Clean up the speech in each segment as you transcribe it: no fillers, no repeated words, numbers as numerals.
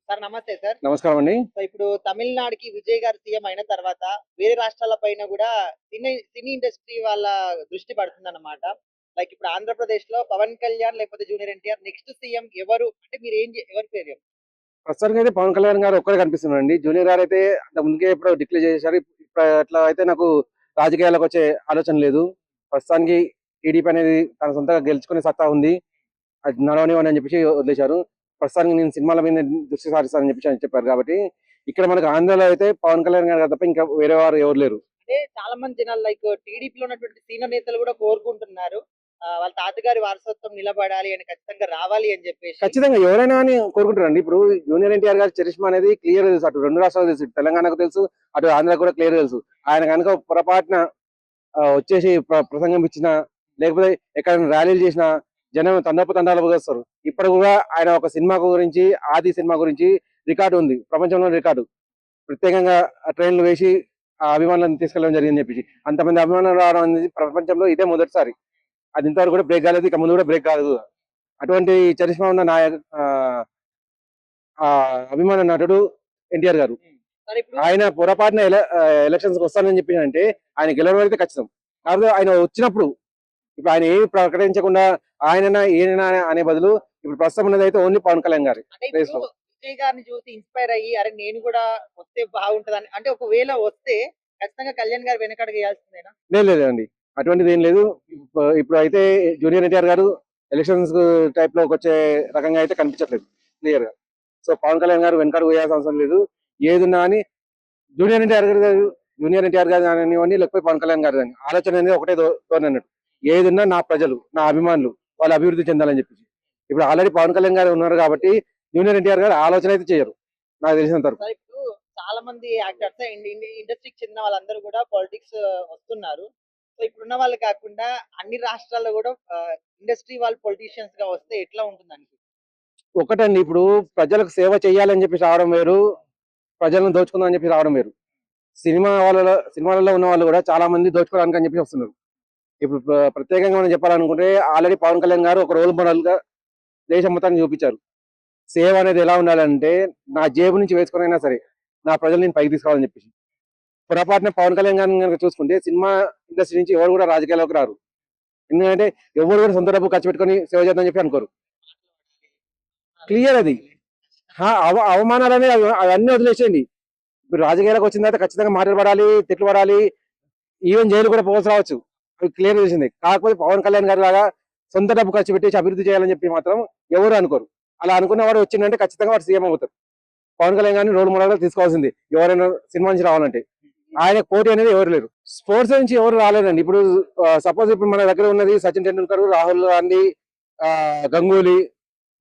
Sir నమస్తే sir. నమస్కారం అండి. సో ఇప్పుడు తమిళనాడుకి విజయ్ గారు సీఎం అయిన తర్వాత వేరే రాష్ట్రాల పైన గూడా సినీ ఇండస్ట్రీ వాళ్ళ దృష్టి పడుతుందన్నమాట. లైక్ ఇప్పుడు ఆంధ్రప్రదేశ్‌లో పవన్ కళ్యాణ్ లేకపోతే జూనియర్ ఎన్టీఆర్ నెక్స్ట్ సీఎం ఎవరు? అంటే మీరు ఎవరి పేరు ప్రస్తుతానికైతే పవన్ కళ్యాణ్ గారు ఒక్కరే కనిపిస్తున్నారండి. జూనియర్ గారు అయితే అంతకు ముందుకే ఎప్పుడో డిక్లేర్ చేసేసారు. ఇప్పుడు అట్లా అయితే నాకు రాజకీయాల్లోకి వచ్చే ఆలోచన లేదు. ప్రస్తుతానికి టీడీపీ అనేది తన సొంతంగా గెలుచుకునే సత్తా ఉంది. అది నడవనివ్వండి అని చెప్పేసి వదిలేశారు. ప్రస్తుతానికి నేను సినిమాల మీద దృష్టి సారిస్తానని చెప్పేసి చెప్పారు. కాబట్టి ఇక్కడ మనకు ఆంధ్రాలో అయితే పవన్ కళ్యాణ్ గారు తప్ప ఇంకా వేరే వారు ఎవరు లేరు. అంటే చాలా మంది జనాలు లైక్ టీడీపీలో ఉన్నటువంటి సీనియర్ నేతలు గూడా కోరుకుంటున్నారు. వాళ్ళ తాతగారి వారసత్వం నిలబడాలి అని ఖచ్చితంగా రావాలి అని జెప్పేసి. ఖచ్చితంగా ఎవరైనా అని కోరుకుంటారండి. ఇప్పుడు జూనియర్ ఎన్టీఆర్ గారి చరిష్మా అనేది క్లియర్ తెలుసు. అటు 2 రాష్ట్రాలు తెలుసు. తెలంగాణకు తెలుసు, అటు ఆంధ్రాకు కూడా క్లియర్ తెలుసు. ఆయన కనుక పొరపాటున వచ్చేసి ప్రసంగం ఇచ్చినా, లేకపోతే ఎక్కడైనా ర్యాలీలు చేసినా జనం తండాలు పోగేస్తారు. ఇప్పుడు కూడా ఆయన ఒక సినిమా గురించి, ఆది సినిమా గురించి రికార్డు ఉంది, ప్రపంచంలో రికార్డు. ప్రత్యేకంగా ట్రైన్లు వేసి ఆ అభిమానులను తీసుకెళ్ళడం జరిగిందని చెప్పేసి అంతమంది అభిమానులు రావడం అనేది ప్రపంచంలో ఇదే మొదటిసారి. అది ఇంతవరకు కూడా బ్రేక్ కాలేదు, ఇక ముందు కూడా బ్రేక్ కాదు. అటువంటి చరిష్మా ఉన్న అభిమాన నటుడు ఎన్టీఆర్ గారు. ఆయన పొరపాటున ఎలక్షన్స్ వస్తానని చెప్పి అంటే ఆయన గెలవడం అయితే ఖచ్చితం. కాకపోతే ఆయన వచ్చినప్పుడు ఇప్పుడు ఆయన ఏమి ప్రకటించకుండా ఆయన ఈయన అనే బదులు ఇప్పుడు ప్రస్తుతం ఉన్నది అయితే ఓన్లీ పవన్ కళ్యాణ్ గారు. విజయ్ గారిని చూసి ఇన్స్పైర్ అయ్యి అరే నేను కూడా వస్తే బాగుంటదని అంటే ఒకవేళ వస్తే ఖచ్చితంగా కళ్యాణ్ గారు వెనకడుగు వేయాల్సిందేనా? లేదండి, అటువంటిది ఏం లేదు. ఇప్పుడు అయితే జూనియర్ ఎన్టీఆర్ గారు ఎలక్షన్స్ టైప్ లోకి వచ్చే రకంగా అయితే కనిపించట్లేదు క్లియర్ గా. సో పవన్ కళ్యాణ్ గారు వెనకడుగు వేయాల్సిన అవసరం లేదు. ఏదున్నా అని జూనియర్ ఎన్టీఆర్ గారు కానివ్వండి, లేకపోతే పవన్ కళ్యాణ్ గారు కానీ ఆలోచన అనేది ఒకటే ధోరణి అన్నట్టు. ఏదున్నా నా ప్రజలు, నా అభిమానులు వాళ్ళు అభివృద్ధి చెందాలని చెప్పేసి. ఇప్పుడు ఆల్రెడీ పవన్ కళ్యాణ్ గారు ఉన్నారు కాబట్టి జూనియర్ ఎన్టీఆర్ గారు ఆలోచన అయితే చేయరు నాకు తెలిసినంత వరకు. ఇప్పుడు చాలా మంది యాక్టర్స్ ఇండస్ట్రీకి చెందిన వాళ్ళందరూ కూడా పాలిటిక్స్ వస్తున్నారు. సో ఇప్పుడున్న వాళ్ళు కాకుండా అన్ని రాష్ట్రాల్లో కూడా ఇండస్ట్రీ వాళ్ళు పొలిటీషియన్స్ గా వస్తే ఎట్లా ఉంటుందని? ఒకటండి, ఇప్పుడు ప్రజలకు సేవ చేయాలని చెప్పి రావడం వేరు, ప్రజలను దోచుకుందాం అని చెప్పి రావడం వేరు. సినిమాలలో ఉన్న వాళ్ళు కూడా చాలా మంది దోచుకోవడానికి అని చెప్పి వస్తున్నారు. ఇప్పుడు ప్రత్యేకంగా మనం చెప్పాలనుకుంటే ఆల్రెడీ పవన్ కళ్యాణ్ గారు ఒక రోల్ మోడల్ గా దేశం మొత్తాన్ని చూపించారు. సేవ అనేది ఎలా ఉండాలంటే నా జేబు నుంచి వేసుకునైనా సరే నా ప్రజలు నేను పైకి తీసుకోవాలని చెప్పేసి. పొరపాటున పవన్ కళ్యాణ్ గారిని కనుక చూసుకుంటే సినిమా ఇండస్ట్రీ నుంచి ఎవరు కూడా రాజకీయాల్లోకి రారు. ఎందుకంటే ఎవరు కూడా సొంత డబ్బు ఖర్చు పెట్టుకొని సేవ చేద్దాం చెప్పి అనుకోరు. క్లియర్ అది. అవమానాలు అనేది అవన్నీ వదిలేసేయండి. ఇప్పుడు రాజకీయాలకు వచ్చిన తర్వాత ఖచ్చితంగా మాటలు పడాలి, తిట్లు పడాలి, ఈవెన్ జైలు కూడా పోవాల్సి రావచ్చు. అవి క్లియర్ చేసింది. కాకపోతే పవన్ కళ్యాణ్ గారి లాగా సొంత డబ్బు ఖర్చు పెట్టేసి అభివృద్ధి చేయాలని చెప్పి మాత్రం ఎవరు అనుకోరు. అలా అనుకున్న వాడు వచ్చిందంటే ఖచ్చితంగా వాడు సీఎం అవుతారు. పవన్ కళ్యాణ్ గారిని రోల్ మోడల్ గా తీసుకోవాల్సింది ఎవరైనా సినిమా నుంచి రావాలంటే. ఆయన పోటీ అనేది ఎవరు లేరు. స్పోర్ట్స్ నుంచి ఎవరు రాలేదండి. ఇప్పుడు సపోజ్ ఇప్పుడు మన దగ్గర ఉన్నది సచిన్ టెండూల్కర్, రాహుల్ గాంధీ, గంగూలీ,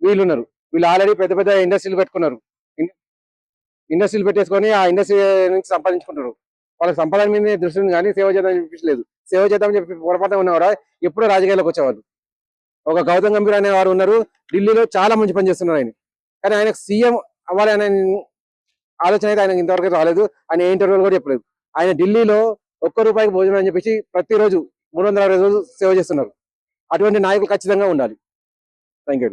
వీళ్ళు ఉన్నారు. వీళ్ళు ఆల్రెడీ పెద్ద పెద్ద ఇండస్ట్రీలు పెట్టుకున్నారు. ఇండస్ట్రీలు పెట్టేసుకొని ఆ ఇండస్ట్రీ నుంచి సంపాదించుకుంటారు. వాళ్ళకి సంపాదన మీద దృష్టి ఉంది కానీ సేవ చేద్దాం చూపించలేదు. సేవ చేద్దామని చెప్పి పొరపాటు ఉన్నవారా ఎప్పుడో రాజకీయాల్లోకి వచ్చేవాళ్ళు. ఒక గౌతమ్ గంభీర్ అనే వారు ఉన్నారు, ఢిల్లీలో చాలా మంచి పని చేస్తున్నారు ఆయన. కానీ ఆయన సీఎం అవ్వాలి అనే ఆలోచన అయితే ఆయన ఇంతవరకు రాలేదు. ఆయన ఏ ఇంటర్వ్యూలు కూడా చెప్పలేదు. ఆయన ఢిల్లీలో ₹1 భోజనం అని చెప్పేసి ప్రతిరోజు 360 రోజులు సేవ చేస్తున్నారు. అటువంటి నాయకులు ఖచ్చితంగా ఉండాలి. Thank you.